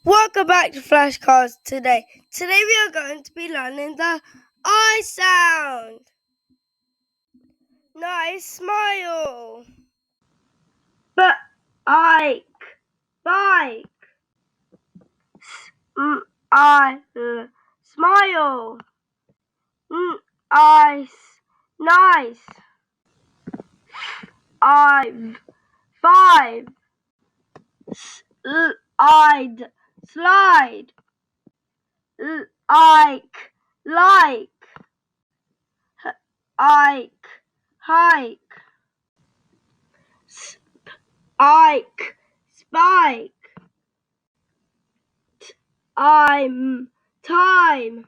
Welcome back to Flashcards today. Today we are going to be learning the I sound. Nice smile. Bike. Smile. Ice. Nice. I've. Five. I'd. Slide. Ike. Like. Ike. Hike. Ike. Spike. I'm. Time.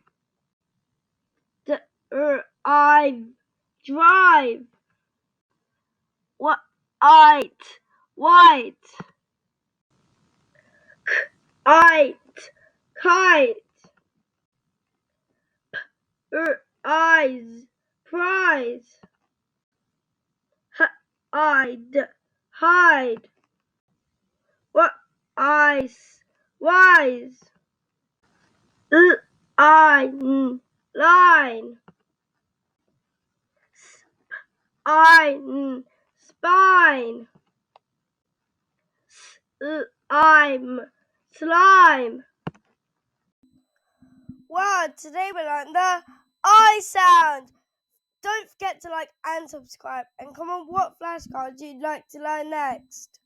I drive. What? White. Kite. Eyes. Prize. Hide. What? Ice. Wise. Line. Spine. I'm. Slime. Wow, today we learned the I sound. Don't forget to like and subscribe, and comment what flashcards you'd like to learn next.